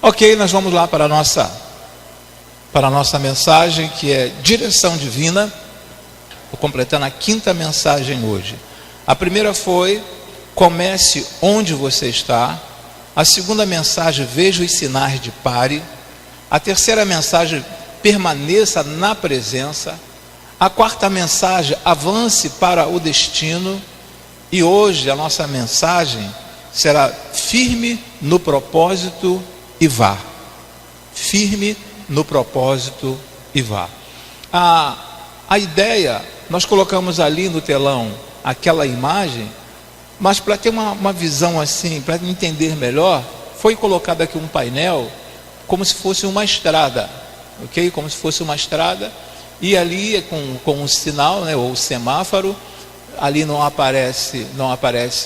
Ok, nós vamos lá para a nossa mensagem, que é direção divina. Estou completando a 5ª mensagem hoje. A primeira foi: comece onde você está. A segunda mensagem: veja os sinais de pare. A terceira mensagem: permaneça na presença. A 4ª mensagem: avance para o destino. E hoje a nossa mensagem será: firme no propósito e vá. Firme no propósito e vá. A ideia, nós colocamos ali no telão aquela imagem, mas para ter uma visão assim, para entender melhor, foi colocado aqui um painel como se fosse uma estrada, ok? Como se fosse uma estrada, e ali com um sinal, né, ou semáforo, ali não aparece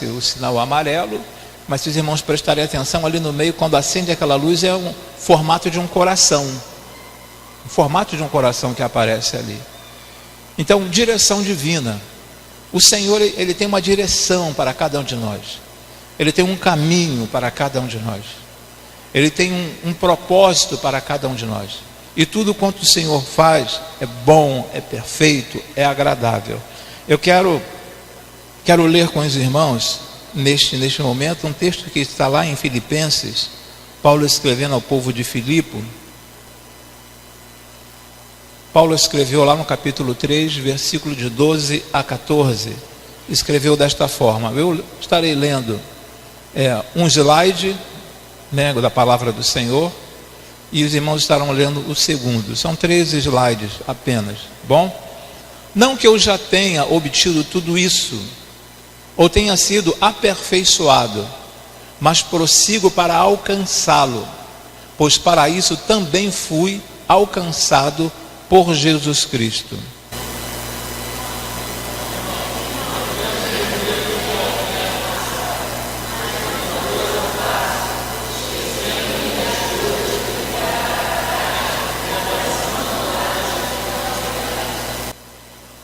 o sinal amarelo, mas se os irmãos prestarem atenção, ali no meio, quando acende aquela luz, é um formato de um coração. O formato de um coração que aparece ali. Então, direção divina. O Senhor, Ele tem uma direção para cada um de nós. Ele tem um caminho para cada um de nós. Ele tem um propósito para cada um de nós. E tudo quanto o Senhor faz é bom, é perfeito, é agradável. Eu quero ler com os irmãos, neste momento, um texto que está lá em Filipenses, Paulo escrevendo ao povo de Filipe. Paulo escreveu lá no capítulo 3, versículo de 12 a 14, escreveu desta forma. Eu estarei lendo um slide, né, da palavra do Senhor, e os irmãos estarão lendo o segundo. São 3 slides apenas, bom? Não que eu já tenha obtido tudo isso, ou tenha sido aperfeiçoado, mas prossigo para alcançá-lo, pois para isso também fui alcançado por Jesus Cristo.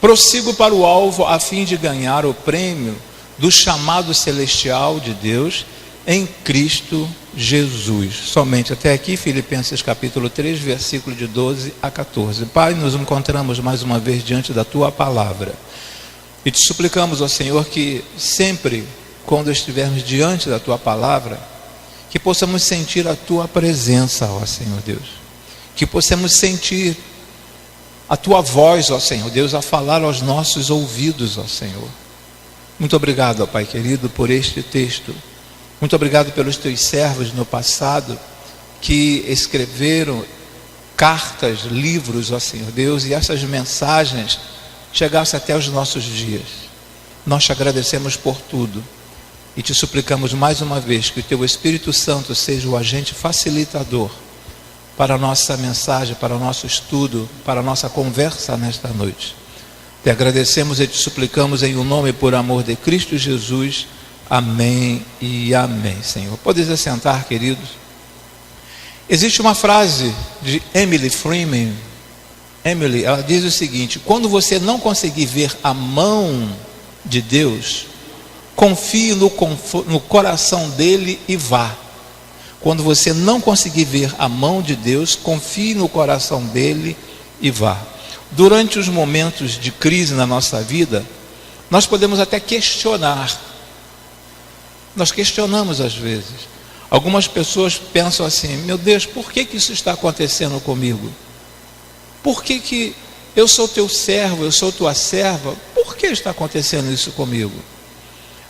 Prossigo para o alvo a fim de ganhar o prêmio do chamado celestial de Deus em Cristo Jesus. Somente até aqui, Filipenses capítulo 3, versículo de 12 a 14. Pai, nos encontramos mais uma vez diante da Tua palavra. E te suplicamos, ó Senhor, que sempre, quando estivermos diante da Tua palavra, que possamos sentir a Tua presença, ó Senhor Deus. Que possamos sentir a Tua voz, ó Senhor Deus, a falar aos nossos ouvidos, ó Senhor. Muito obrigado, ó Pai querido, por este texto. Muito obrigado pelos Teus servos no passado, que escreveram cartas, livros, ó Senhor Deus, e essas mensagens chegassem até os nossos dias. Nós te agradecemos por tudo e te suplicamos mais uma vez que o Teu Espírito Santo seja o agente facilitador para a nossa mensagem, para o nosso estudo, para a nossa conversa nesta noite. Te agradecemos e te suplicamos em o nome e por amor de Cristo Jesus. Amém e amém, Senhor. Podes assentar, queridos. Existe uma frase de Emily Freeman. Emily, ela diz o seguinte: quando você não conseguir ver a mão de Deus, confie no coração dele e vá. Quando você não conseguir ver a mão de Deus, confie no coração dele e vá. Durante os momentos de crise na nossa vida, nós podemos até questionar. Nós questionamos às vezes. Algumas pessoas pensam assim: meu Deus, por que isso está acontecendo comigo? Por que eu sou teu servo, eu sou tua serva? Por que está acontecendo isso comigo?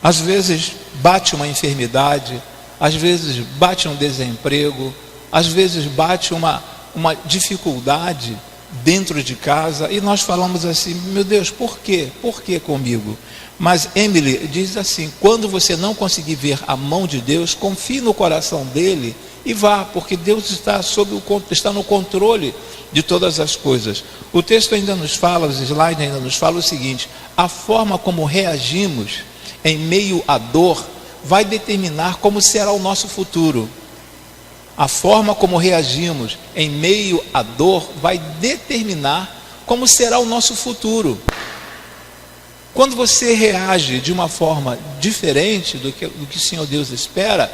Às vezes bate uma enfermidade, às vezes bate um desemprego, às vezes bate uma dificuldade dentro de casa, e nós falamos assim: meu Deus, por quê? Por que comigo? Mas Emily diz assim: quando você não conseguir ver a mão de Deus, confie no coração dele e vá, porque Deus está no controle de todas as coisas. O texto ainda nos fala, os slides ainda nos falam o seguinte: a forma como reagimos em meio à dor vai determinar como será o nosso futuro. A forma como reagimos em meio à dor vai determinar como será o nosso futuro. Quando você reage de uma forma diferente do que o Senhor Deus espera,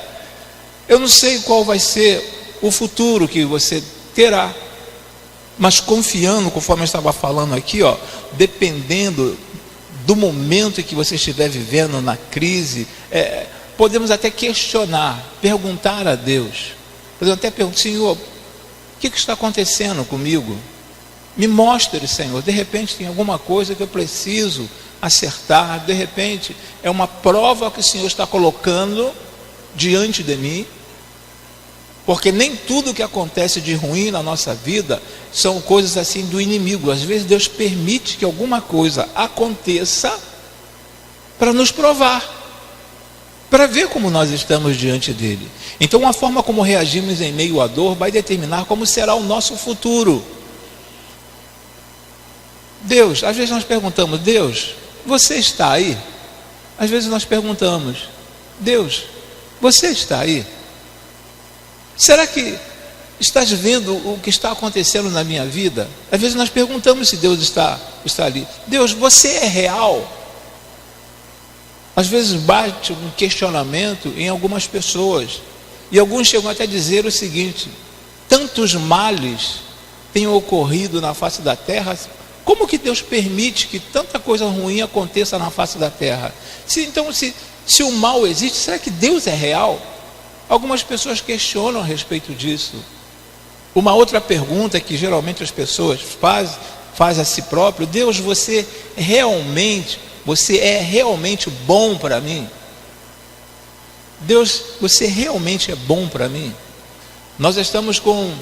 eu não sei qual vai ser o futuro que você terá. Mas confiando, conforme eu estava falando aqui, dependendo do momento em que você estiver vivendo na crise, podemos até questionar, perguntar a Deus. Podemos até perguntar: Senhor, o que está acontecendo comigo? Me mostre, Senhor. De repente tem alguma coisa que eu preciso acertar. De repente é uma prova que o Senhor está colocando diante de mim. Porque nem tudo que acontece de ruim na nossa vida são coisas assim do inimigo. Às vezes Deus permite que alguma coisa aconteça para nos provar, para ver como nós estamos diante dele. Então a forma como reagimos em meio à dor vai determinar como será o nosso futuro. Deus, às vezes nós perguntamos: Deus, você está aí? Às vezes nós perguntamos: Deus, você está aí? Será que estás vendo o que está acontecendo na minha vida? Às vezes nós perguntamos se Deus está ali. Deus, você é real? Às vezes bate um questionamento em algumas pessoas, e alguns chegam até a dizer o seguinte: tantos males têm ocorrido na face da terra, como que Deus permite que tanta coisa ruim aconteça na face da terra? Se o mal existe, será que Deus é real? Algumas pessoas questionam a respeito disso. Uma outra pergunta que geralmente as pessoas fazem a si próprio: Deus, você é realmente bom para mim? Deus, você realmente é bom para mim? Nós estamos com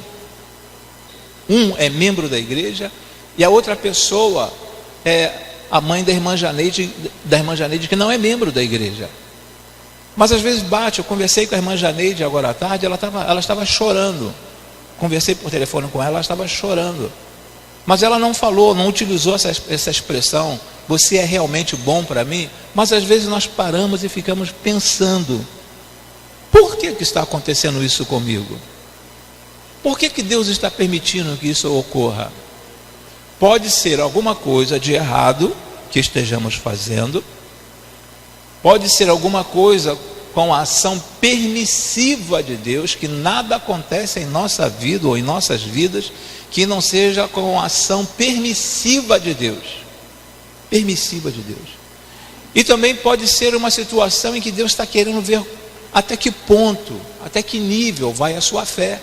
um é membro da igreja e a outra pessoa é a mãe da irmã Janeide, que não é membro da igreja. Mas às vezes bate. Eu conversei com a irmã Janeide agora à tarde, ela estava chorando. Conversei por telefone com ela estava chorando. Mas ela não falou, não utilizou essa expressão: você é realmente bom para mim. Mas às vezes nós paramos e ficamos pensando: por que está acontecendo isso comigo? Por que Deus está permitindo que isso ocorra? Pode ser alguma coisa de errado que estejamos fazendo. Pode ser alguma coisa com a ação permissiva de Deus, que nada acontece em nossa vida ou em nossas vidas que não seja com a ação permissiva de Deus. Permissiva de Deus. E também pode ser uma situação em que Deus está querendo ver até que ponto, até que nível vai a sua fé.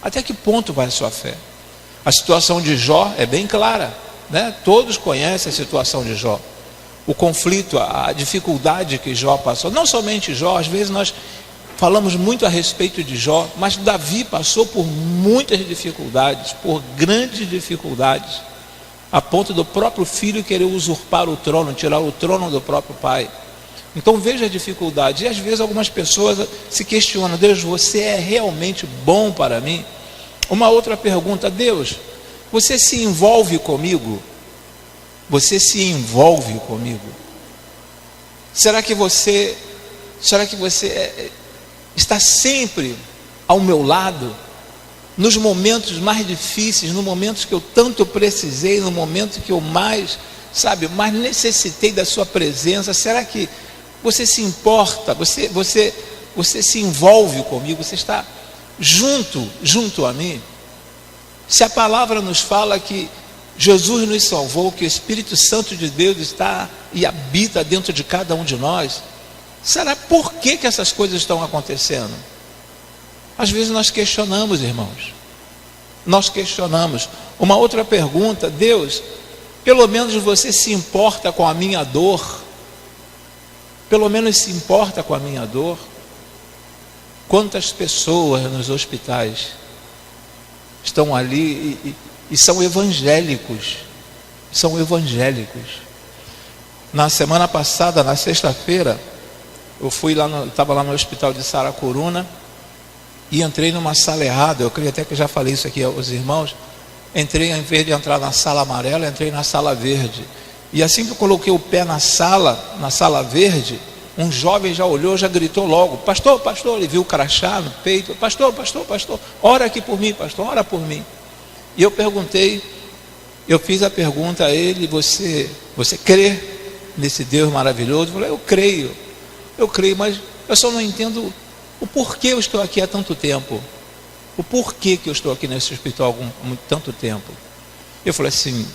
Até que ponto vai a sua fé? A situação de Jó é bem clara, né? Todos conhecem a situação de Jó. O conflito, a dificuldade que Jó passou. Não somente Jó, às vezes nós falamos muito a respeito de Jó, mas Davi passou por muitas dificuldades, por grandes dificuldades, a ponto do próprio filho querer usurpar o trono, tirar o trono do próprio pai. Então veja a dificuldade. E às vezes algumas pessoas se questionam: Deus, você é realmente bom para mim? Uma outra pergunta: Deus, você se envolve comigo? Você se envolve comigo? Será que você está sempre ao meu lado, nos momentos mais difíceis, nos momentos que eu tanto precisei, no momento que eu mais necessitei da sua presença? Será que você se importa? Você se envolve comigo? Você está junto a mim? Se a palavra nos fala que Jesus nos salvou, que o Espírito Santo de Deus está e habita dentro de cada um de nós, será por que essas coisas estão acontecendo? Às vezes nós questionamos, irmãos. Nós questionamos. Uma outra pergunta: Deus, pelo menos você se importa com a minha dor? Pelo menos se importa com a minha dor? Quantas pessoas nos hospitais estão ali e são evangélicos? São evangélicos. Na semana passada, na sexta-feira, eu estava lá no hospital de Saracuruna e entrei numa sala errada. Eu creio até que eu já falei isso aqui aos irmãos. Entrei, em vez de entrar na sala amarela, entrei na sala verde. E assim que eu coloquei o pé na sala verde, um jovem já olhou, já gritou logo: pastor, pastor. Ele viu o crachá no peito: pastor, pastor, pastor, ora aqui por mim, pastor, ora por mim. E eu fiz a pergunta a ele: você crê nesse Deus maravilhoso? Ele falou: eu creio, mas eu só não entendo o porquê eu estou aqui há tanto tempo. o porquê que eu estou aqui nesse hospital há tanto tempo. Eu falei assim,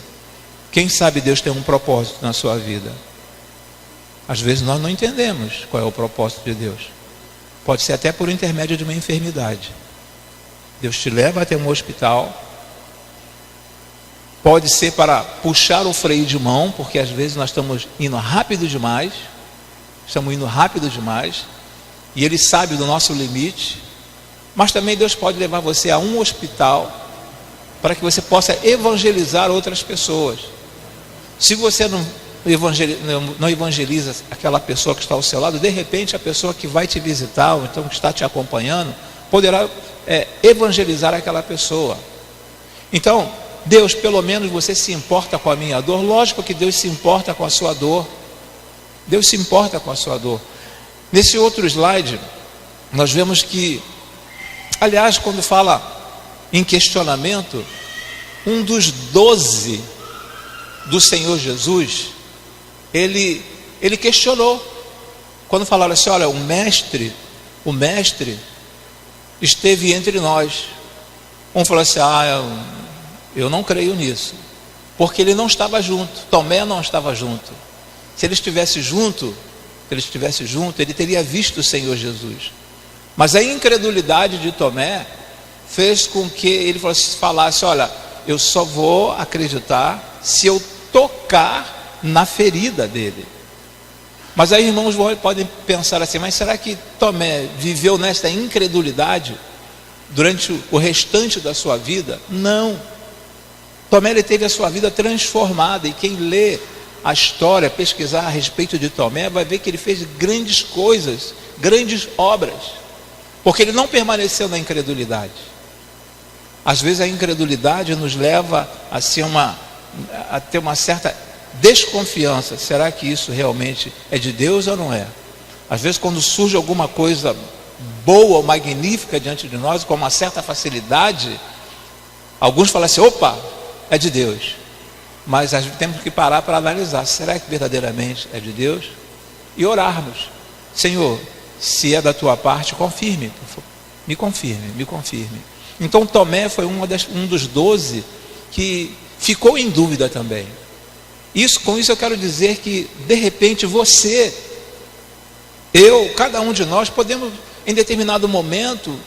quem sabe Deus tem um propósito na sua vida. Às vezes nós não entendemos qual é o propósito de Deus. Pode ser até por intermédio de uma enfermidade. Deus te leva até um hospital. Pode ser para puxar o freio de mão, porque às vezes nós estamos indo rápido demais. E Ele sabe do nosso limite. Mas também Deus pode levar você a um hospital para que você possa evangelizar outras pessoas. Se você não evangeliza aquela pessoa que está ao seu lado, de repente a pessoa que vai te visitar, ou então que está te acompanhando, poderá evangelizar aquela pessoa. Então, Deus, pelo menos você se importa com a minha dor. Lógico que Deus se importa com a sua dor. Deus se importa com a sua dor. Nesse outro slide, nós vemos que, aliás, quando fala em questionamento, um dos 12 do Senhor Jesus, ele questionou. Quando falaram assim, olha, o mestre esteve entre nós. Um falou assim, eu não creio nisso, porque ele não estava junto. Tomé não estava junto. Se ele estivesse junto, ele teria visto o Senhor Jesus. Mas a incredulidade de Tomé fez com que ele falasse, olha, eu só vou acreditar se eu tocar na ferida dele. Mas aí, irmãos, podem pensar assim, mas será que Tomé viveu nesta incredulidade durante o restante da sua vida? Não. Tomé, ele teve a sua vida transformada, e quem lê a história, pesquisar a respeito de Tomé, vai ver que ele fez grandes coisas, grandes obras, porque ele não permaneceu na incredulidade. Às vezes a incredulidade nos leva a ter uma certa desconfiança. Será que isso realmente é de Deus ou não é? Às vezes, quando surge alguma coisa boa ou magnífica diante de nós, com uma certa facilidade, alguns falam assim, opa, é de Deus. Mas temos que parar para analisar, será que verdadeiramente é de Deus? E orarmos, Senhor, se é da tua parte, confirme, me confirme. Então Tomé foi um dos 12 que ficou em dúvida também. Com isso eu quero dizer que, de repente, você, eu, cada um de nós, podemos, em determinado momento,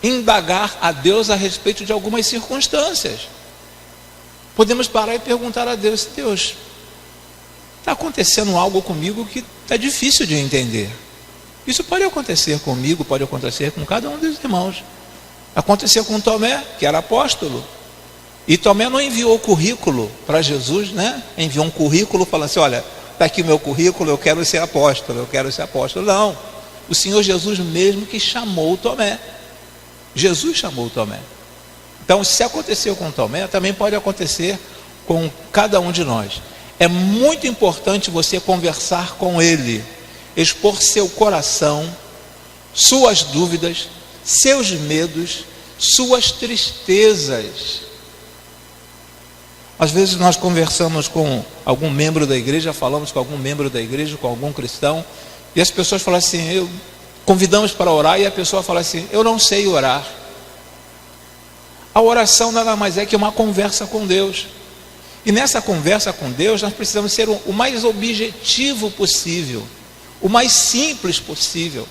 indagar a Deus a respeito de algumas circunstâncias. Podemos parar e perguntar a Deus, Deus, está acontecendo algo comigo que está difícil de entender. Isso pode acontecer comigo, pode acontecer com cada um dos irmãos. Aconteceu com Tomé, que era apóstolo. E Tomé não enviou o currículo para Jesus, né? Enviou um currículo falando assim, olha, está aqui o meu currículo, eu quero ser apóstolo. Não, o Senhor Jesus mesmo que chamou Tomé. Jesus chamou Tomé. Então, se aconteceu com Tomé, também pode acontecer com cada um de nós. É muito importante você conversar com ele, expor seu coração, suas dúvidas, seus medos, suas tristezas. Às vezes nós conversamos com algum membro da igreja, falamos com algum membro da igreja, com algum cristão, e as pessoas falam assim, convidamos para orar, e a pessoa fala assim, eu não sei orar. A oração nada mais é que uma conversa com Deus. E nessa conversa com Deus, nós precisamos ser o mais objetivo possível, o mais simples possível.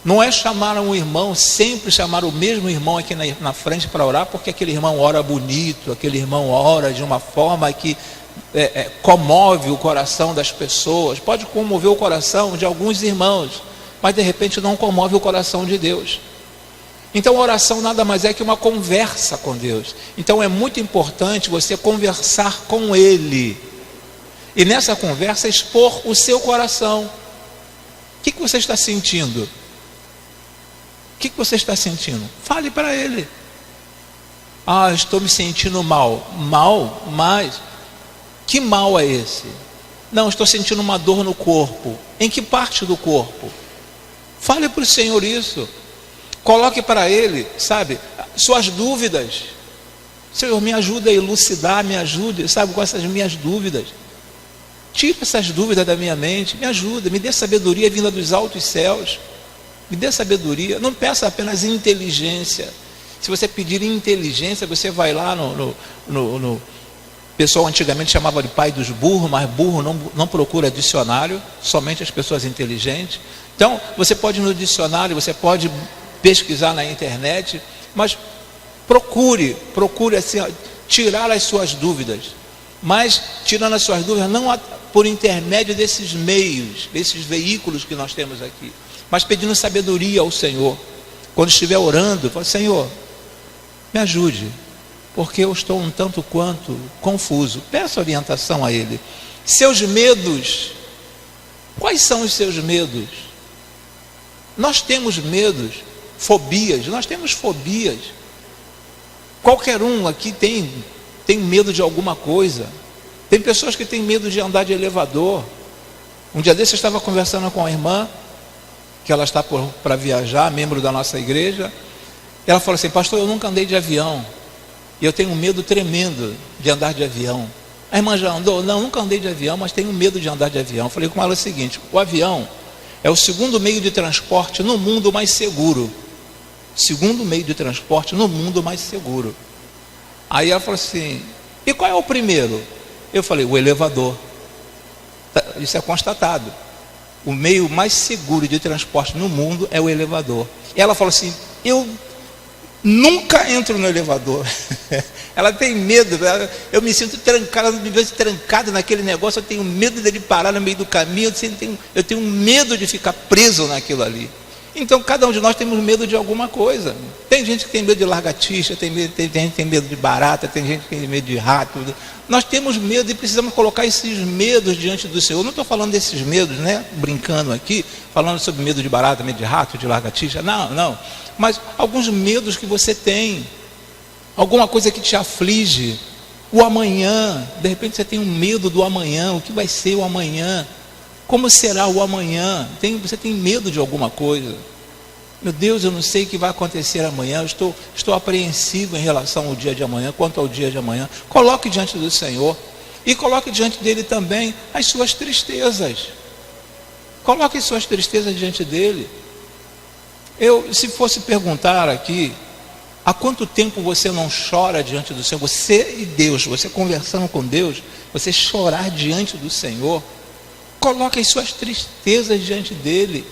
Não é chamar um irmão, sempre chamar o mesmo irmão aqui na frente para orar, porque aquele irmão ora bonito, aquele irmão ora de uma forma que comove o coração das pessoas. Pode comover o coração de alguns irmãos, mas de repente não comove o coração de Deus. Então a oração nada mais é que uma conversa com Deus. Então é muito importante você conversar com Ele, e nessa conversa expor o seu coração. O que você está sentindo? O que você está sentindo? Fale para Ele. Estou me sentindo mal. Mal? Mas que mal é esse? Não, estou sentindo uma dor no corpo. Em que parte do corpo? Fale para o Senhor isso. Coloque para Ele, suas dúvidas. Senhor, me ajuda a elucidar, me ajude, com essas minhas dúvidas. Tira essas dúvidas da minha mente, me ajuda, me dê sabedoria vinda dos altos céus. Me dê sabedoria. Não peça apenas inteligência. Se você pedir inteligência, você vai lá no pessoal antigamente chamava de pai dos burros, mas burro não procura dicionário, somente as pessoas inteligentes. Então, você pode ir no dicionário, você pode pesquisar na internet, mas procure assim, tirar as suas dúvidas. Mas tirando as suas dúvidas, não por intermédio desses meios, desses veículos que nós temos aqui, mas pedindo sabedoria ao Senhor. Quando estiver orando, fala: Senhor, me ajude, porque eu estou um tanto quanto confuso. Peça orientação a Ele. Seus medos, quais são os seus medos? Nós temos medos, fobias, nós temos fobias. Qualquer um aqui tem medo de alguma coisa. Tem pessoas que têm medo de andar de elevador. Um dia desse eu estava conversando com a irmã, que ela está para viajar, membro da nossa igreja. Ela falou assim: pastor, eu nunca andei de avião, e eu tenho um medo tremendo de andar de avião. A irmã já andou? Não, nunca andei de avião, mas tenho medo de andar de avião. Eu falei com ela o seguinte: o avião é o segundo meio de transporte no mundo mais seguro. Segundo meio de transporte no mundo mais seguro. Aí ela falou assim: e qual é o primeiro? Eu falei: o elevador. Isso é constatado. O meio mais seguro de transporte no mundo é o elevador. E ela falou assim: eu nunca entro no elevador. Ela tem medo. Eu me sinto trancada, me vejo trancada naquele negócio. Eu tenho medo dele parar no meio do caminho. Eu tenho medo de ficar preso naquilo ali. Então cada um de nós temos medo de alguma coisa. Tem gente que tem medo de lagartixa, tem gente que tem medo de barata, tem gente que tem medo de rato. Nós temos medo e precisamos colocar esses medos diante do Senhor. Eu não estou falando desses medos, né? Brincando aqui, falando sobre medo de barata, medo de rato, de lagartixa. Não. Mas alguns medos que você tem, alguma coisa que te aflige, o amanhã. De repente você tem um medo do amanhã. O que vai ser o amanhã? Como será o amanhã? Você tem medo de alguma coisa? Meu Deus, eu não sei o que vai acontecer amanhã. Eu estou apreensivo em relação ao dia de amanhã, quanto ao dia de amanhã. Coloque diante do Senhor. E coloque diante dele também as suas tristezas. Coloque as suas tristezas diante dele. Se fosse perguntar aqui, há quanto tempo você não chora diante do Senhor? Você e Deus, você conversando com Deus, você chorar diante do Senhor. Coloque as suas tristezas diante dele.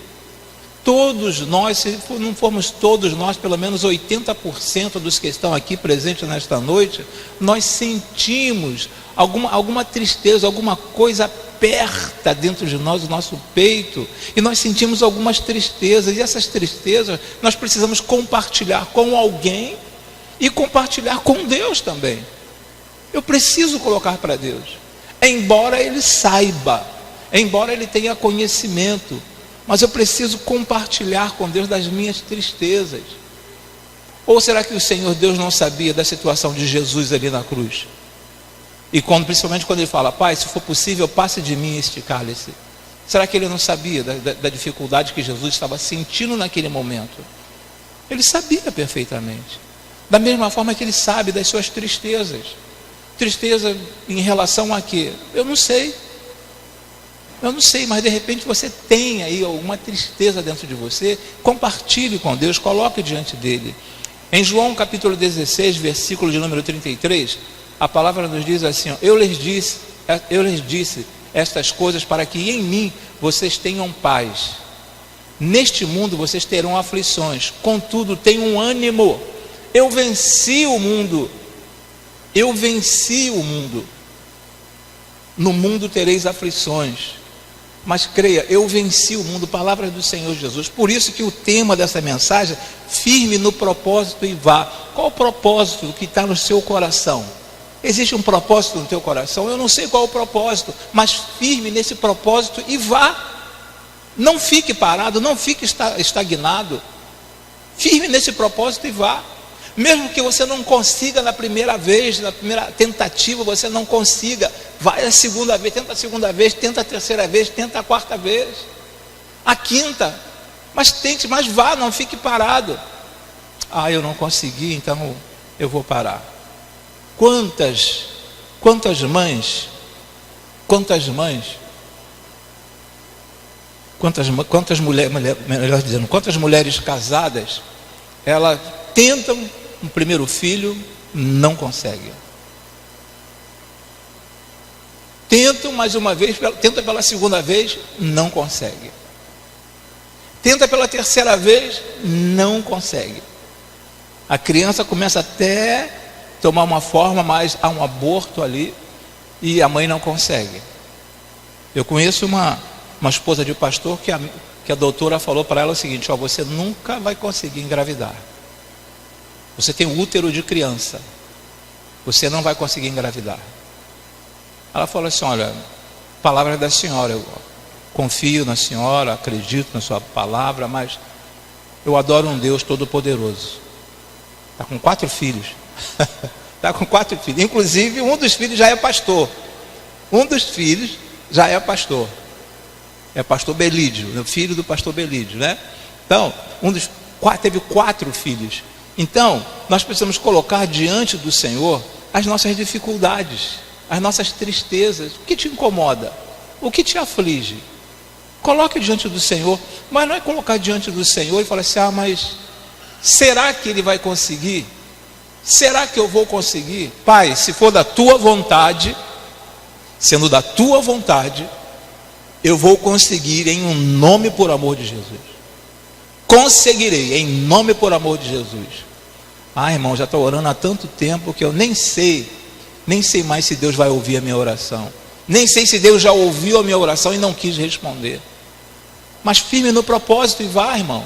Todos nós, se não formos todos nós, pelo menos 80% dos que estão aqui presentes nesta noite, nós sentimos alguma tristeza, alguma coisa aperta dentro de nós, o nosso peito, e nós sentimos algumas tristezas, e essas tristezas nós precisamos compartilhar com alguém e compartilhar com Deus também. Eu preciso colocar para Deus, embora Ele saiba, embora Ele tenha conhecimento, mas eu preciso compartilhar com Deus das minhas tristezas. Ou será que o Senhor Deus não sabia da situação de Jesus ali na cruz? E principalmente quando Ele fala: Pai, se for possível, passe de mim este cálice. Será que Ele não sabia da dificuldade que Jesus estava sentindo naquele momento? Ele sabia perfeitamente. Da mesma forma que Ele sabe das suas tristezas. Tristeza em relação a quê? Eu não sei, mas de repente você tem aí alguma tristeza dentro de você. Compartilhe com Deus, coloque diante dele. Em João capítulo 16, versículo de número 33, a palavra nos diz assim: eu lhes disse estas coisas para que em mim vocês tenham paz. Neste mundo vocês terão aflições, contudo tenham ânimo. Eu venci o mundo. No mundo tereis aflições, mas creia, eu venci o mundo. Palavras do Senhor Jesus. Por isso que o tema dessa mensagem: firme no propósito e vá. Qual o propósito que está no seu coração? Existe um propósito no teu coração? Eu não sei qual é o propósito, mas firme nesse propósito e vá. Não fique parado, não fique estagnado. Firme nesse propósito e vá. Mesmo que você não consiga na primeira vez, na primeira tentativa você não consiga, vai a segunda vez, tenta a terceira vez, tenta a quarta vez, a quinta, mas tente, mas vá, não fique parado. Eu não consegui, então eu vou parar. Quantas mães Quantas mulheres casadas, elas tentam um primeiro filho, não conseguem. Tentam mais uma vez, tenta pela segunda vez, não consegue. Tenta pela terceira vez, não consegue. A criança começa até a tomar uma forma, mas há um aborto ali e a mãe não consegue. Eu conheço uma esposa de pastor que a doutora falou para ela o seguinte: você nunca vai conseguir engravidar. Você tem um útero de criança, você não vai conseguir engravidar. Ela falou assim: olha, palavra da senhora, eu confio na senhora, acredito na sua palavra, mas eu adoro um Deus todo-poderoso. Está com 4 filhos. Está com 4 filhos. Inclusive, um dos filhos já é pastor. É pastor Belídio, o filho do pastor Belídio, né? Então, teve 4 filhos. Então, nós precisamos colocar diante do Senhor as nossas dificuldades, as nossas tristezas. O que te incomoda? O que te aflige? Coloque diante do Senhor. Mas não é colocar diante do Senhor e falar assim: mas será que Ele vai conseguir? Será que eu vou conseguir? Pai, se for da tua vontade, sendo da tua vontade, eu vou conseguir em um nome por amor de Jesus. Conseguirei em nome por amor de Jesus. Irmão, já estou orando há tanto tempo que eu nem sei mais se Deus vai ouvir a minha oração. Nem sei se Deus já ouviu a minha oração e não quis responder. Mas firme no propósito e vá, irmão.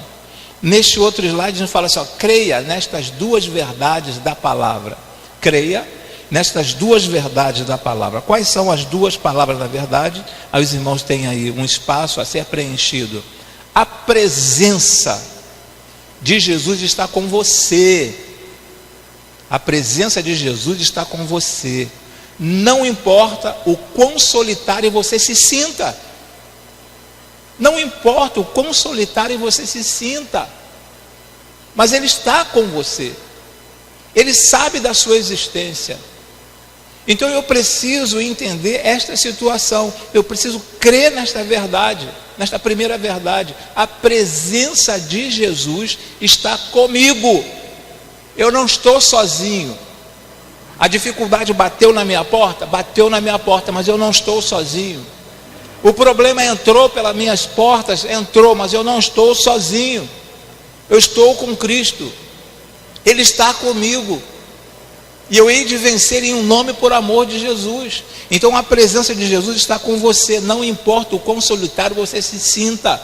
Neste outro slide a gente fala assim: creia nestas 2 verdades da palavra. Creia nestas 2 verdades da palavra. Quais são as 2 palavras da verdade? Aí os irmãos têm aí um espaço a ser preenchido. A presença de Jesus está com você. A presença de Jesus está com você. Não importa o quão solitário você se sinta. Não importa o quão solitário você se sinta. Mas Ele está com você. Ele sabe da sua existência. Então eu preciso entender esta situação. Eu preciso crer nesta verdade, nesta primeira verdade. A presença de Jesus está comigo. Eu não estou sozinho. A dificuldade bateu na minha porta, mas eu não estou sozinho. O problema entrou pelas minhas portas, mas eu não estou sozinho. Eu estou com Cristo. Ele está comigo. E eu hei de vencer em um nome por amor de Jesus. Então a presença de Jesus está com você. Não importa o quão solitário você se sinta.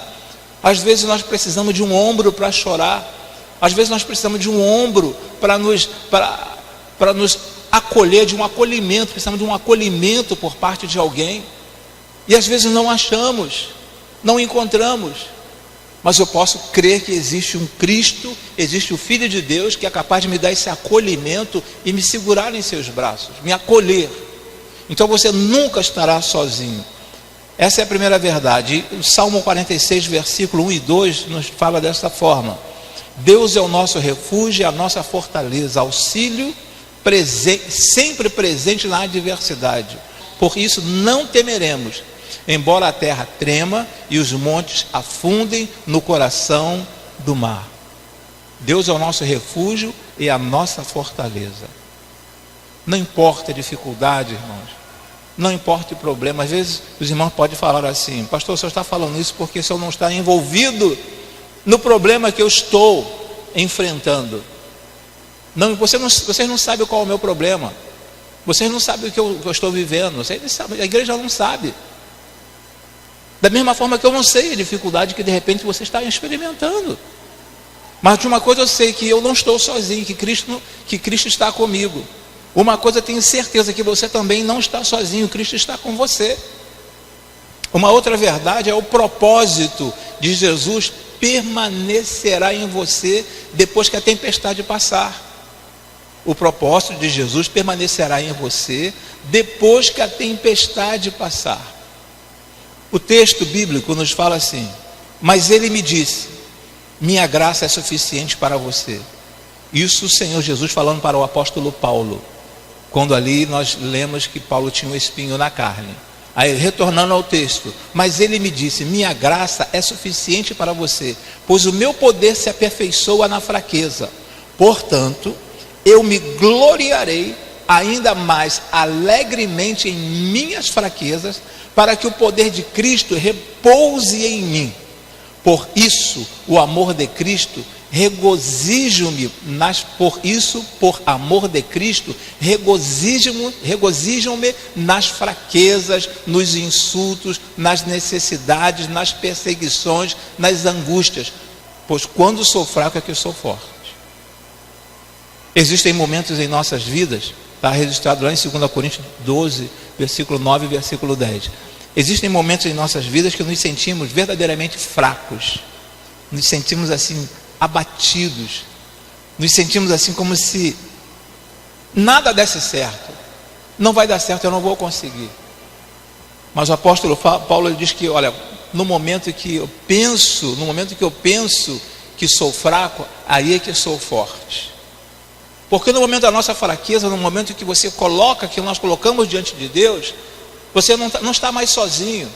Às vezes nós precisamos de um ombro para chorar. Às vezes nós precisamos de um ombro para nos acolher, de um acolhimento. Precisamos de um acolhimento por parte de alguém. E às vezes não achamos, não encontramos. Mas eu posso crer que existe um Cristo, existe o Filho de Deus que é capaz de me dar esse acolhimento e me segurar em seus braços, me acolher. Então você nunca estará sozinho. Essa é a primeira verdade. O Salmo 46, versículo 1 e 2 nos fala desta forma: Deus é o nosso refúgio e a nossa fortaleza, auxílio sempre presente na adversidade. Por isso não temeremos, embora a terra trema e os montes afundem no coração do mar. Deus é o nosso refúgio e a nossa fortaleza. Não importa a dificuldade, irmãos, não importa o problema. Às vezes os irmãos podem falar assim: pastor, o senhor está falando isso porque o senhor não está envolvido no problema que eu estou enfrentando. Não, vocês não sabem qual é o meu problema. Vocês não sabem o que eu estou vivendo. Vocês não sabem, a igreja não sabe. Da mesma forma que eu não sei a dificuldade que de repente você está experimentando. Mas de uma coisa eu sei, que eu não estou sozinho, que Cristo está comigo. Uma coisa eu tenho certeza, que você também não está sozinho, Cristo está com você. Uma outra verdade é o propósito de Jesus permanecerá em você depois que a tempestade passar. O propósito de Jesus permanecerá em você depois que a tempestade passar. O texto bíblico nos fala assim: mas ele me disse, minha graça é suficiente para você. Isso o Senhor Jesus falando para o apóstolo Paulo, quando ali nós lemos que Paulo tinha um espinho na carne. Aí, retornando ao texto, mas ele me disse: minha graça é suficiente para você, pois o meu poder se aperfeiçoa na fraqueza. Portanto, eu me gloriarei ainda mais alegremente em minhas fraquezas, para que o poder de Cristo repouse em mim. Por isso, o amor de Cristo, por amor de Cristo, regozijam-me nas fraquezas, nos insultos, nas necessidades, nas perseguições, nas angústias, pois quando sou fraco é que eu sou forte. Existem momentos em nossas vidas, está registrado lá em 2 Coríntios 12, versículo 9 e versículo 10. Existem momentos em nossas vidas que nos sentimos verdadeiramente fracos, nos sentimos assim abatidos, nos sentimos assim como se nada desse certo. Não vai dar certo, eu não vou conseguir. Mas o apóstolo Paulo, ele diz que, olha, no momento que eu penso que sou fraco, aí é que sou forte. Porque no momento da nossa fraqueza, no momento que você coloca, que nós colocamos diante de Deus, você não está mais sozinho.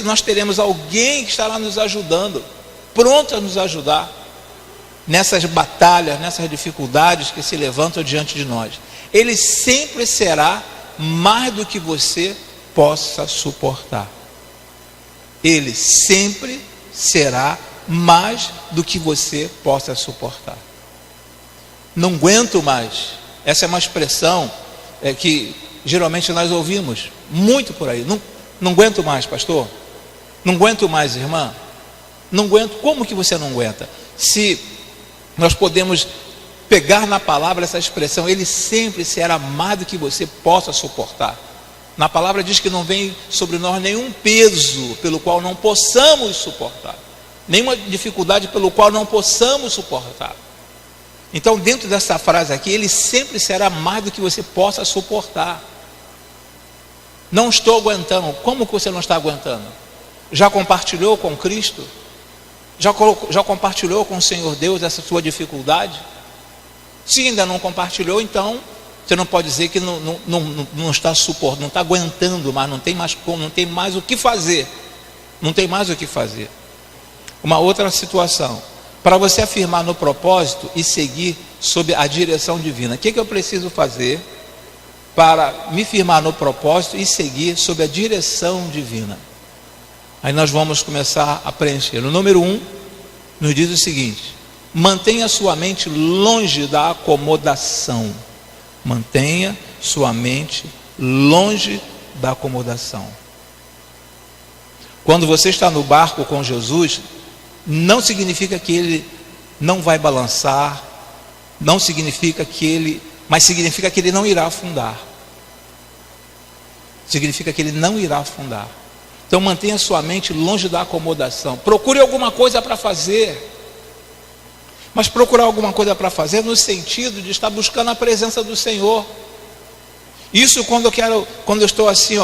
Nós teremos alguém que estará nos ajudando, pronto a nos ajudar nessas batalhas, nessas dificuldades que se levantam diante de nós. Ele sempre será mais do que você possa suportar. Ele sempre será mais do que você possa suportar. Não aguento mais. Essa é uma expressão que geralmente nós ouvimos muito por aí. Não aguento mais, pastor. Não aguento mais, irmã. Não aguento. Como que você não aguenta? Se nós podemos pegar na palavra essa expressão, ele sempre será mais do que você possa suportar. Na palavra diz que não vem sobre nós nenhum peso pelo qual não possamos suportar, nenhuma dificuldade pelo qual não possamos suportar. Então, dentro dessa frase aqui, ele sempre será mais do que você possa suportar. Não estou aguentando. Como que você não está aguentando? Já compartilhou com Cristo? Já compartilhou com o Senhor Deus essa sua dificuldade? Se ainda não compartilhou, então você não pode dizer que não está suportando, não está aguentando, mas não tem mais o que fazer. Não tem mais o que fazer. Uma outra situação. Para você afirmar no propósito e seguir sob a direção divina, o que eu preciso fazer para me firmar no propósito e seguir sob a direção divina? Aí nós vamos começar a preencher. O número 1 nos diz o seguinte: mantenha sua mente longe da acomodação. Mantenha sua mente longe da acomodação. Quando você está no barco com Jesus, não significa que ele não vai balançar, mas significa que ele não irá afundar. Significa que ele não irá afundar. Então mantenha sua mente longe da acomodação. Procure alguma coisa para fazer. Mas procurar alguma coisa para fazer no sentido de estar buscando a presença do Senhor. Isso quando eu estou assim,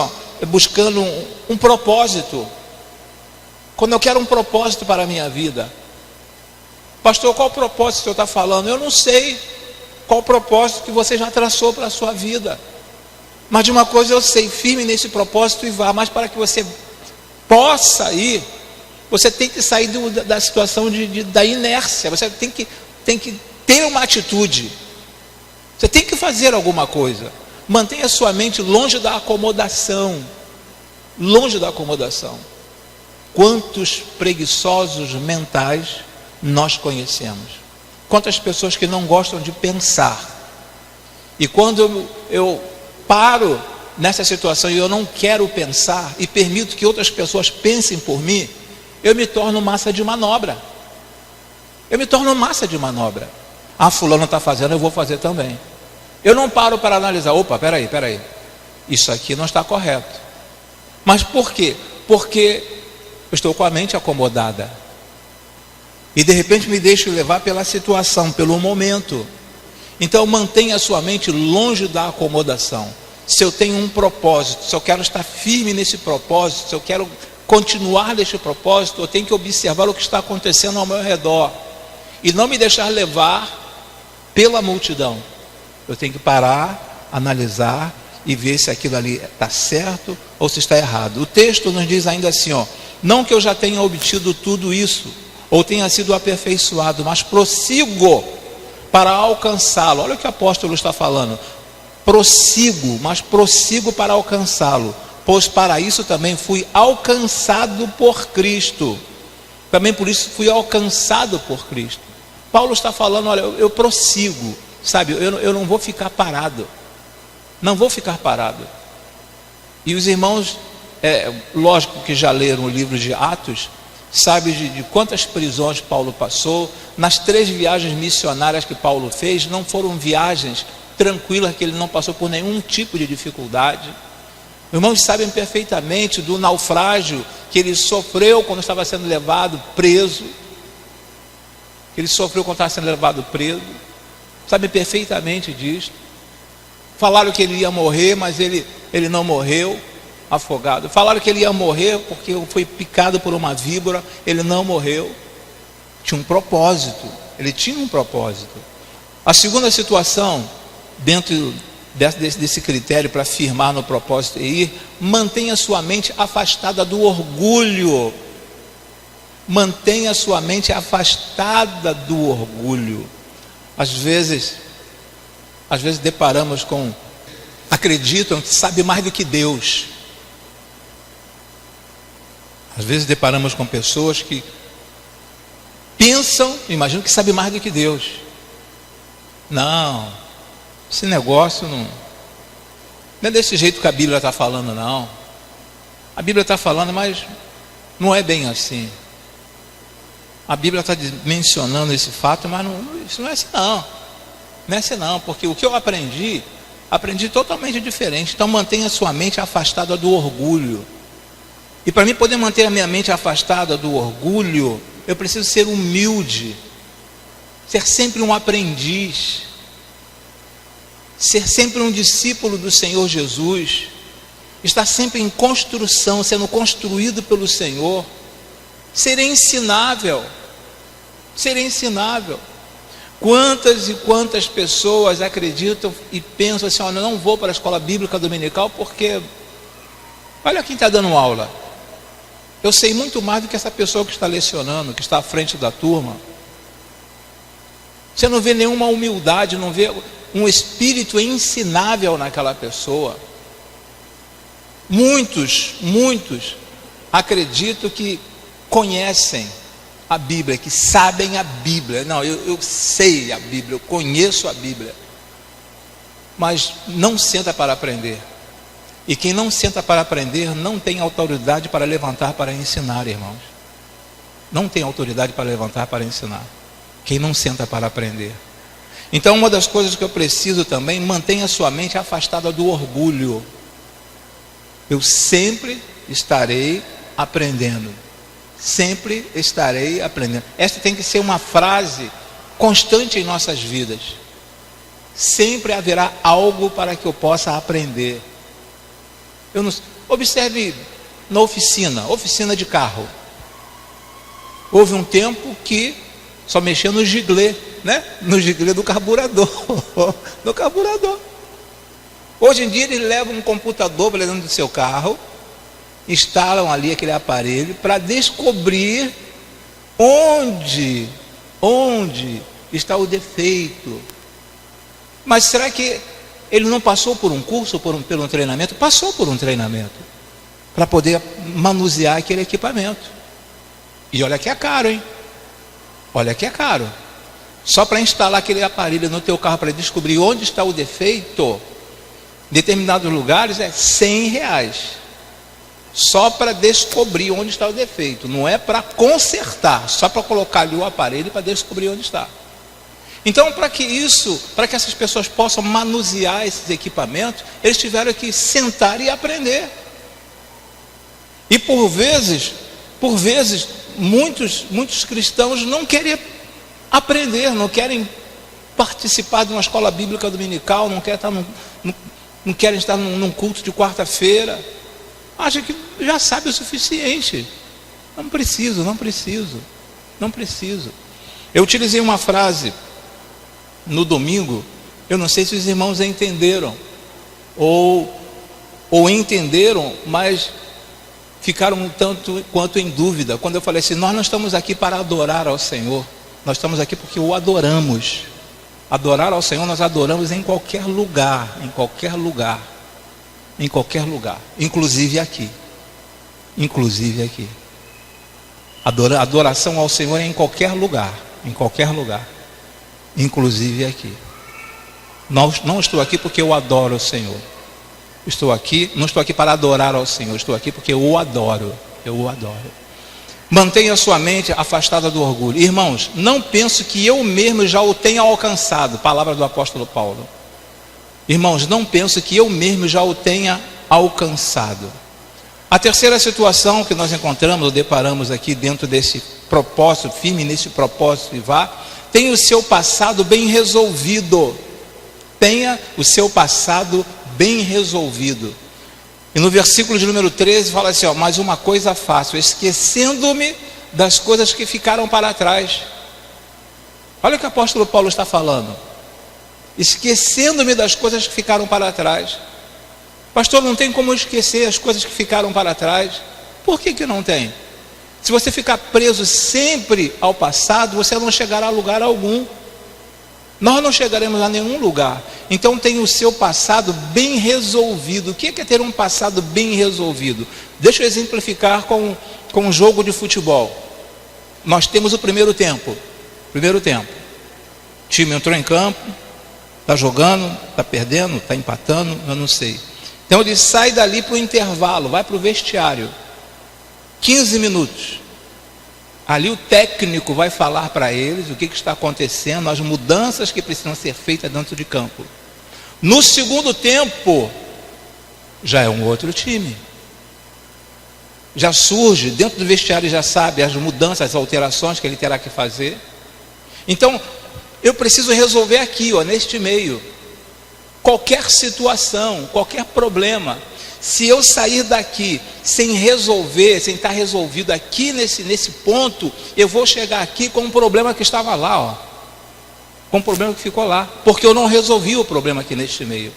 buscando um propósito. Quando eu quero um propósito para a minha vida. Pastor, qual propósito o senhor está falando? Eu não sei qual propósito que você já traçou para a sua vida. Mas de uma coisa eu sei, firme nesse propósito e vá. Mas para que você possa ir, você tem que sair da situação da inércia. Você tem que ter uma atitude. Você tem que fazer alguma coisa. Mantenha sua mente longe da acomodação. Longe da acomodação. Quantos preguiçosos mentais nós conhecemos? Quantas pessoas que não gostam de pensar? E quando eu paro nessa situação e eu não quero pensar e permito que outras pessoas pensem por mim, eu me torno massa de manobra. Ah, fulano está fazendo, eu vou fazer também. Eu não paro para analisar. Opa, peraí. Isso aqui não está correto. Mas por quê? Porque eu estou com a mente acomodada. E de repente me deixo levar pela situação, pelo momento. Então mantenha a sua mente longe da acomodação. Se eu tenho um propósito, se eu quero estar firme nesse propósito, se eu quero continuar nesse propósito, eu tenho que observar o que está acontecendo ao meu redor. E não me deixar levar pela multidão. Eu tenho que parar, analisar e ver se aquilo ali está certo ou se está errado. O texto nos diz ainda assim, não que eu já tenha obtido tudo isso, ou tenha sido aperfeiçoado, mas prossigo para alcançá-lo. Olha o que o apóstolo está falando. Prossigo, mas prossigo para alcançá-lo, pois para isso também fui alcançado por Cristo. Também por isso fui alcançado por Cristo. Paulo está falando, olha, eu prossigo, sabe, eu não vou ficar parado. Não vou ficar parado. E os irmãos, lógico que já leram o livro de Atos, sabe de quantas prisões Paulo passou. Nas 3 viagens missionárias que Paulo fez, não foram viagens tranquilas, que ele não passou por nenhum tipo de dificuldade. Irmãos sabem perfeitamente do naufrágio que ele sofreu quando estava sendo levado preso. Sabem perfeitamente disso. Falaram que ele ia morrer, mas ele não morreu afogado. Falaram que ele ia morrer porque foi picado por uma víbora, ele não morreu. Tinha um propósito, ele tinha um propósito. A segunda situação, dentro desse critério para firmar no propósito e ir, mantenha sua mente afastada do orgulho. Mantenha sua mente afastada do orgulho. Às vezes deparamos com, acreditam que sabe mais do que Deus. Às vezes deparamos com pessoas que pensam, imaginam que sabe mais do que Deus. Não, esse negócio não é desse jeito que a Bíblia está falando, não. A Bíblia está falando, mas não é bem assim. A Bíblia está mencionando esse fato, mas isso não é assim, não. Não é assim, não, porque o que eu aprendi totalmente diferente. Então mantenha sua mente afastada do orgulho. E para mim poder manter a minha mente afastada do orgulho, eu preciso ser humilde, ser sempre um aprendiz, ser sempre um discípulo do Senhor Jesus, estar sempre em construção, sendo construído pelo Senhor, ser ensinável. Quantas e quantas pessoas acreditam e pensam assim, olha, eu não vou para a escola bíblica dominical porque, olha quem está dando aula, eu sei muito mais do que essa pessoa que está lecionando, que está à frente da turma. Você não vê nenhuma humildade, não vê um espírito ensinável naquela pessoa. Muitos acreditam que conhecem a Bíblia, que sabem a Bíblia. Não, eu sei a Bíblia, eu conheço a Bíblia, mas não senta para aprender. E quem não senta para aprender não tem autoridade para levantar para ensinar, irmãos. Não tem autoridade para levantar para ensinar quem não senta para aprender. Então uma das coisas que eu preciso também, mantenha sua mente afastada do orgulho. Eu sempre estarei aprendendo. Sempre estarei aprendendo. Esta tem que ser uma frase constante em nossas vidas. Sempre haverá algo para que eu possa aprender. Observe na oficina de carro. Houve um tempo que só mexia no giglê, né? No giglê do carburador. No carburador. Hoje em dia eles levam um computador para dentro do seu carro, instalam ali aquele aparelho para descobrir onde está o defeito. Mas será que ele não passou por um curso, por um treinamento? Passou por um treinamento para poder manusear aquele equipamento. E olha que é caro, hein? Olha que é caro. Só para instalar aquele aparelho no teu carro para descobrir onde está o defeito, em determinados lugares é R$100. Só para descobrir onde está o defeito. Não é para consertar, só para colocar ali o aparelho para descobrir onde está. Então, para que essas pessoas possam manusear esses equipamentos, eles tiveram que sentar e aprender. E por vezes, muitos cristãos não querem aprender, não querem participar de uma escola bíblica dominical, não querem estar num culto de quarta-feira. Acham que já sabe o suficiente. Não preciso. Eu utilizei uma frase no domingo, eu não sei se os irmãos entenderam. ou entenderam, mas ficaram um tanto quanto em dúvida, quando eu falei assim: nós não estamos aqui para adorar ao Senhor, nós estamos aqui porque o adoramos. Adorar ao Senhor nós adoramos em qualquer lugar, em qualquer lugar, em qualquer lugar, inclusive aqui, adoração ao Senhor é em qualquer lugar, inclusive aqui. Não estou aqui porque eu adoro o Senhor, não estou aqui para adorar ao Senhor, estou aqui porque eu o adoro. Mantenha sua mente afastada do orgulho. Irmãos, não penso que eu mesmo já o tenha alcançado. Palavra do apóstolo Paulo. Irmãos, não penso que eu mesmo já o tenha alcançado. A terceira situação que nós encontramos, ou deparamos aqui dentro desse propósito, firme nesse propósito e vá, tenha o seu passado bem resolvido. Tenha o seu passado bem resolvido. E no versículo de número 13 fala assim: mas uma coisa faço, esquecendo-me das coisas que ficaram para trás. Olha o que o apóstolo Paulo está falando. Esquecendo-me das coisas que ficaram para trás. Pastor, não tem como esquecer as coisas que ficaram para trás. Por que não tem? Se você ficar preso sempre ao passado, você não chegará a lugar algum. Nós não chegaremos a nenhum lugar. Então tenha o seu passado bem resolvido. O que é ter um passado bem resolvido? Deixa eu exemplificar com um jogo de futebol. Nós temos o primeiro tempo. O time entrou em campo, está jogando, está perdendo, está empatando, eu não sei. Então ele sai dali para o intervalo, vai para o vestiário. 15 minutos. Ali o técnico vai falar para eles o que está acontecendo, as mudanças que precisam ser feitas dentro de campo. No segundo tempo, já é um outro time. Já surge, dentro do vestiário já sabe as mudanças, as alterações que ele terá que fazer. Então, eu preciso resolver aqui, neste meio. Qualquer situação, qualquer problema. Se eu sair daqui sem resolver, sem estar resolvido aqui nesse ponto, eu vou chegar aqui com um problema que estava lá, com um problema que ficou lá, porque eu não resolvi o problema aqui neste meio.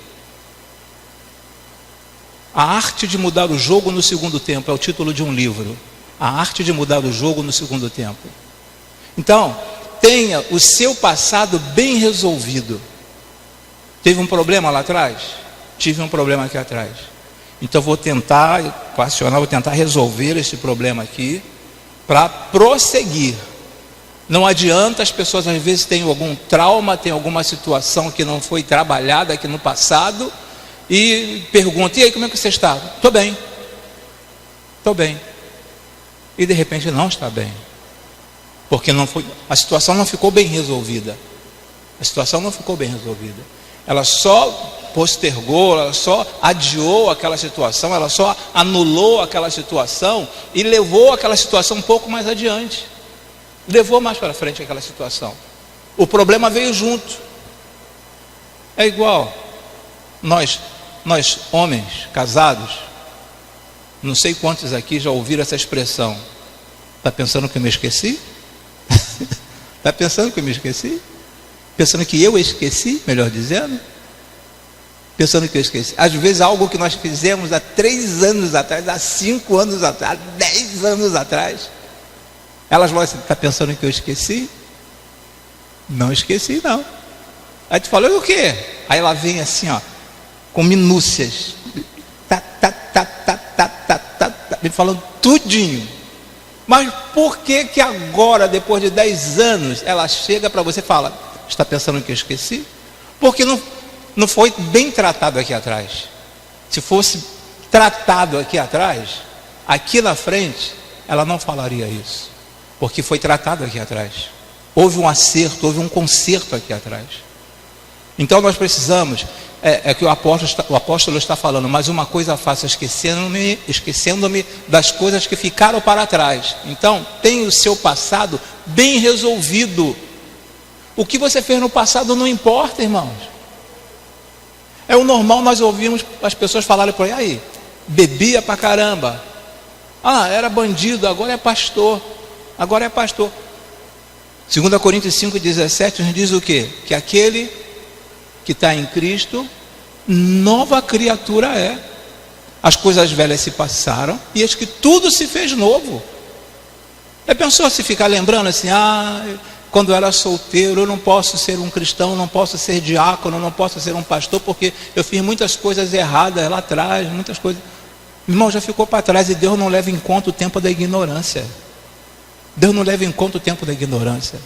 A arte de mudar o jogo no segundo tempo é o título de um livro. A arte de mudar o jogo no segundo tempo. Então, tenha o seu passado bem resolvido. Teve um problema lá atrás? Tive um problema aqui atrás. Então vou tentar equacionar, vou tentar resolver esse problema aqui para prosseguir. Não adianta, as pessoas às vezes têm algum trauma, têm alguma situação que não foi trabalhada aqui no passado e perguntam: e aí, como é que você está? Estou bem. E de repente não está bem, porque a situação não ficou bem resolvida. Ela só postergou, ela só adiou aquela situação, ela só anulou aquela situação e levou aquela situação um pouco mais adiante, levou mais para frente aquela situação. O problema veio junto. É igual nós homens casados, não sei quantos aqui já ouviram essa expressão: está pensando que eu me esqueci? Está pensando que eu me esqueci? Pensando que eu esqueci, melhor dizendo? Pensando que eu esqueci. Às vezes algo que nós fizemos há 3 anos atrás, há 5 anos atrás, há 10 anos atrás, elas vão assim: está pensando que eu esqueci? Não esqueci, não. Aí tu falou: e o quê? Aí ela vem assim, com minúcias, me falando tudinho. Mas por que agora, depois de 10 anos, ela chega para você e fala: está pensando que eu esqueci? Porque não foi bem tratado aqui atrás. Se fosse tratado aqui atrás, aqui na frente, ela não falaria isso, porque foi tratado aqui atrás. Houve um acerto, houve um conserto aqui atrás. Então nós precisamos, que o apóstolo está falando: mas uma coisa faço, esquecendo-me das coisas que ficaram para trás. Então tenha o seu passado bem resolvido. O que você fez no passado não importa, irmãos. É o normal, nós ouvimos as pessoas falarem por aí: bebia pra caramba, era bandido, agora é pastor. 2 Coríntios 5,17 nos diz o quê? Que aquele que está em Cristo nova criatura é. As coisas velhas se passaram e eis que tudo se fez novo. Já pensou se ficar lembrando assim, quando eu era solteiro, eu não posso ser um cristão, não posso ser diácono, não posso ser um pastor, porque eu fiz muitas coisas erradas lá atrás, muitas coisas. Irmão, já ficou para trás, e Deus não leva em conta o tempo da ignorância. Deus não leva em conta o tempo da ignorância.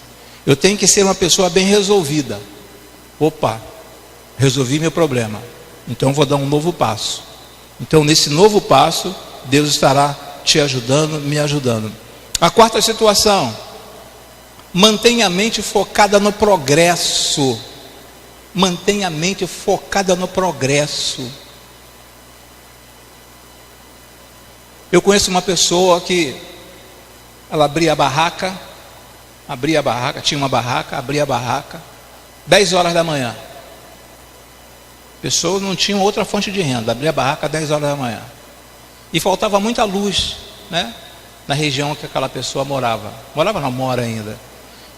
Eu tenho que ser uma pessoa bem resolvida. Opa, resolvi meu problema, então vou dar um novo passo. Então nesse novo passo, Deus estará te ajudando, me ajudando. A quarta situação: mantenha a mente focada no progresso. Mantenha a mente focada no progresso. Eu conheço uma pessoa que ela abria a barraca, tinha uma barraca, abria a barraca, 10 horas da manhã. A pessoa não tinha outra fonte de renda, abria a barraca às 10 horas da manhã. E faltava muita luz, né? Na região que aquela pessoa morava. Mora ainda.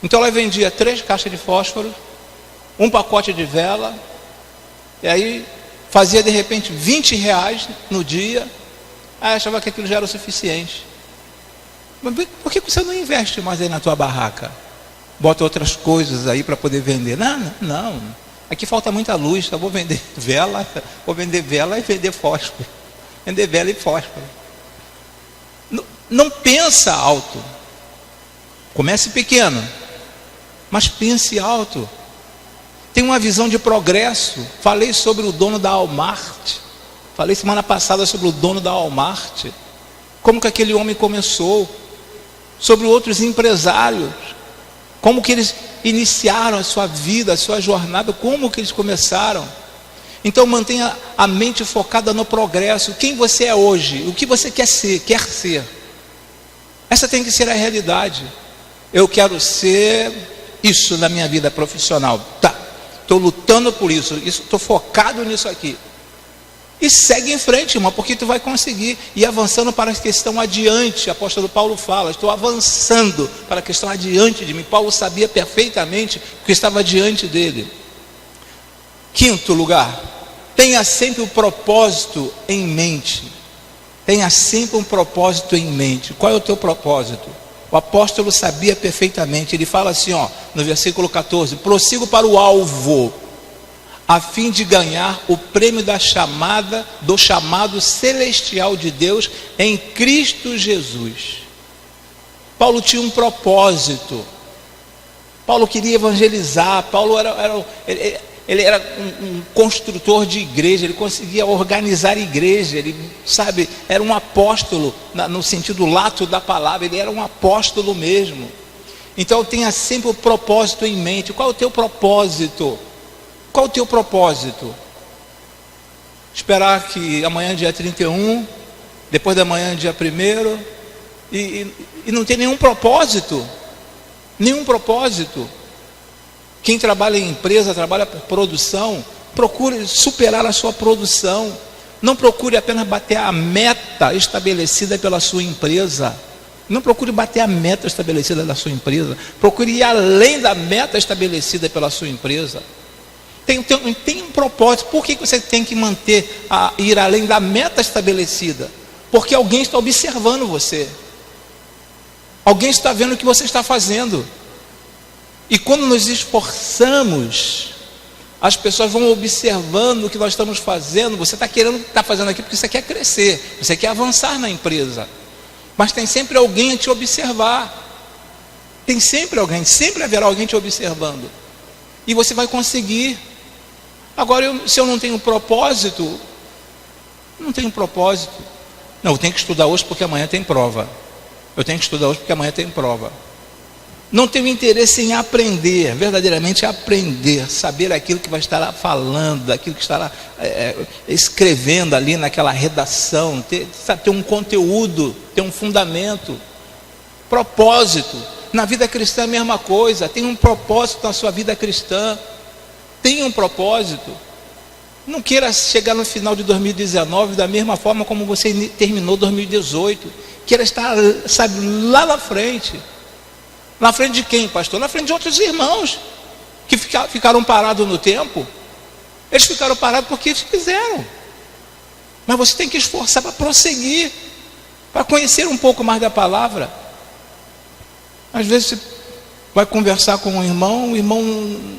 Então ela vendia 3 caixas de fósforo, um pacote de vela, e aí fazia de repente R$20 no dia. Aí achava que aquilo já era o suficiente. Mas por que você não investe mais aí na tua barraca? Bota outras coisas aí para poder vender. Não. Aqui falta muita luz, eu vou vender vela e vender fósforo. Vender vela e fósforo. Não pensa alto. Comece pequeno, mas pense alto. Tem uma visão de progresso. Falei sobre o dono da Walmart. Falei semana passada sobre o dono da Walmart. Como que aquele homem começou. Sobre outros empresários. Como que eles iniciaram a sua vida, a sua jornada. Como que eles começaram. Então mantenha a mente focada no progresso. Quem você é hoje. O que você quer ser. Essa tem que ser a realidade. Eu quero ser isso na minha vida profissional. Estou lutando por isso. Estou focado nisso aqui. E segue em frente, irmão, porque tu vai conseguir ir avançando para a questão adiante. O apóstolo Paulo fala, estou avançando para a questão adiante de mim. Paulo sabia perfeitamente o que estava diante dele. Quinto lugar, tenha sempre o propósito em mente. Tenha sempre um propósito em mente. Qual é o teu propósito? O apóstolo sabia perfeitamente. Ele fala assim, no versículo 14: prossigo para o alvo, a fim de ganhar o prêmio do chamado celestial de Deus em Cristo Jesus. Paulo tinha um propósito. Paulo queria evangelizar. Paulo ele era um construtor de igreja. Ele conseguia organizar igreja. Ele, era um apóstolo no sentido lato da palavra. Ele era um apóstolo mesmo. Então tenha sempre o propósito em mente. Qual é o teu propósito? Qual o teu propósito? Esperar que amanhã dia 31, depois da manhã dia 1º, e não tem nenhum propósito. Nenhum propósito. Quem trabalha em empresa, trabalha por produção, procure superar a sua produção. Não procure apenas bater a meta estabelecida pela sua empresa. Não procure bater a meta estabelecida da sua empresa. Procure ir além da meta estabelecida pela sua empresa. Tem um propósito. Por que você tem que ir além da meta estabelecida? Porque alguém está observando você. Alguém está vendo o que você está fazendo. E quando nos esforçamos, as pessoas vão observando o que nós estamos fazendo. Você está fazendo aqui porque você quer crescer, você quer avançar na empresa. Mas tem sempre alguém a te observar. Tem sempre alguém, sempre haverá alguém te observando. E você vai conseguir. Agora, se eu não tenho propósito, não tenho propósito. Não, eu tenho que estudar hoje porque amanhã tem prova. Eu tenho que estudar hoje porque amanhã tem prova. Não tenho interesse em aprender, verdadeiramente aprender, saber aquilo que vai estar lá falando, aquilo que estará escrevendo ali naquela redação, ter um conteúdo, ter um fundamento. Propósito. Na vida cristã é a mesma coisa. Tem um propósito na sua vida cristã. Tem um propósito. Não queira chegar no final de 2019 da mesma forma como você terminou 2018. Queira estar, lá na frente. Na frente de quem, pastor? Na frente de outros irmãos que ficaram parados no tempo. Eles ficaram parados porque eles quiseram. Mas você tem que esforçar para prosseguir, para conhecer um pouco mais da palavra. Às vezes você vai conversar com o irmão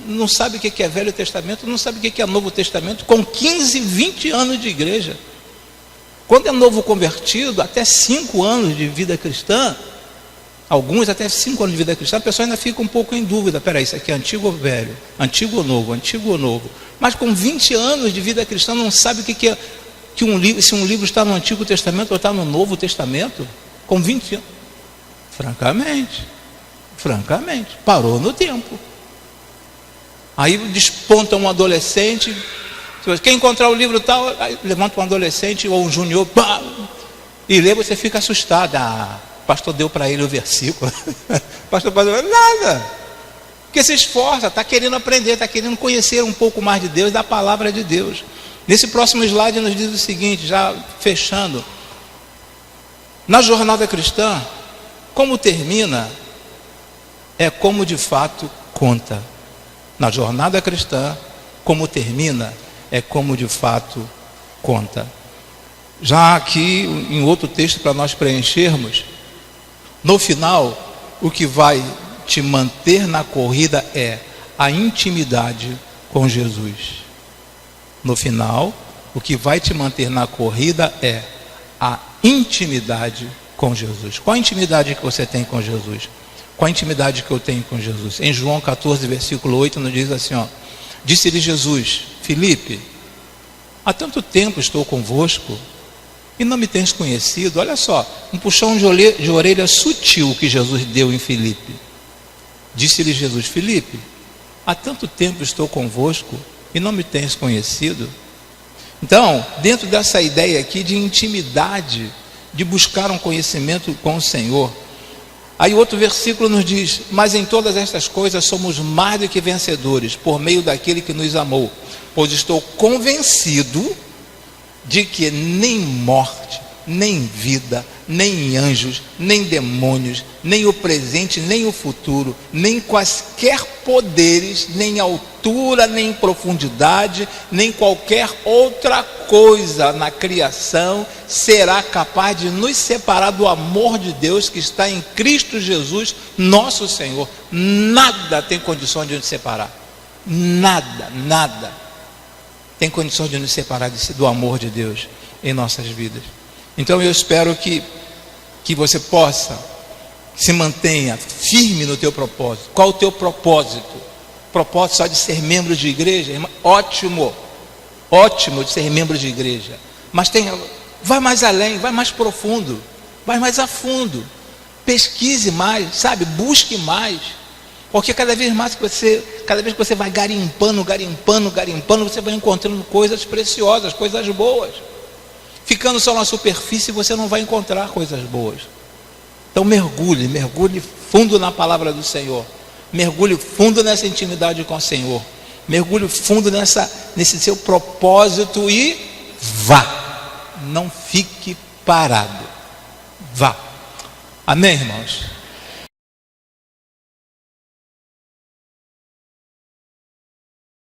não sabe o que é Velho Testamento, não sabe o que é Novo Testamento, com 15, 20 anos de igreja. Quando é novo convertido, até 5 anos de vida cristã, alguns até 5 anos de vida cristã, a pessoa ainda fica um pouco em dúvida. Peraí, isso aqui é antigo ou velho? Antigo ou novo? Antigo ou novo? Mas com 20 anos de vida cristã não sabe o que é se um livro está no Antigo Testamento ou está no Novo Testamento? Com 20 anos. Francamente, parou no tempo. Aí desponta um adolescente, quem encontrar o livro tal, levanta um adolescente ou um junior, pá, e lê, você fica assustado. O pastor deu para ele o versículo. O pastor nada. Porque se esforça, está querendo aprender, está querendo conhecer um pouco mais de Deus, da palavra de Deus. Nesse próximo slide nos diz o seguinte, já fechando. Na jornada cristã, como termina, é como de fato conta. Na jornada cristã, como termina, é como de fato conta. Já aqui, em outro texto para nós preenchermos, no final, o que vai te manter na corrida é a intimidade com Jesus. No final, o que vai te manter na corrida é a intimidade com Jesus. Qual a intimidade que você tem com Jesus? Qual a intimidade que eu tenho com Jesus? Em João 14, versículo 8, nos diz assim, disse-lhe Jesus: Filipe, há tanto tempo estou convosco e não me tens conhecido. Olha só, um puxão de orelha sutil que Jesus deu em Filipe. Disse-lhe Jesus: Filipe, há tanto tempo estou convosco e não me tens conhecido. Então, dentro dessa ideia aqui de intimidade, de buscar um conhecimento com o Senhor, aí outro versículo nos diz: mas em todas estas coisas somos mais do que vencedores, por meio daquele que nos amou, pois estou convencido de que nem morte, nem vida, nem anjos, nem demônios, nem o presente, nem o futuro, nem quaisquer poderes, nem altura, nem profundidade, nem qualquer outra coisa na criação será capaz de nos separar do amor de Deus que está em Cristo Jesus, nosso Senhor. Nada tem condições de nos separar. Nada tem condições de nos separar do amor de Deus em nossas vidas. Então eu espero que você possa, se mantenha firme no teu propósito. Qual o teu propósito? Propósito só de ser membro de igreja? Ótimo de ser membro de igreja. Mas vai mais além, vai mais profundo, vai mais a fundo. Pesquise mais, sabe? Busque mais. Porque cada vez que você vai garimpando, você vai encontrando coisas preciosas, coisas boas. Ficando só na superfície, você não vai encontrar coisas boas. Então mergulhe fundo na palavra do Senhor. Mergulhe fundo nessa intimidade com o Senhor. Mergulhe fundo nesse seu propósito e vá. Não fique parado. Vá. Amém, irmãos?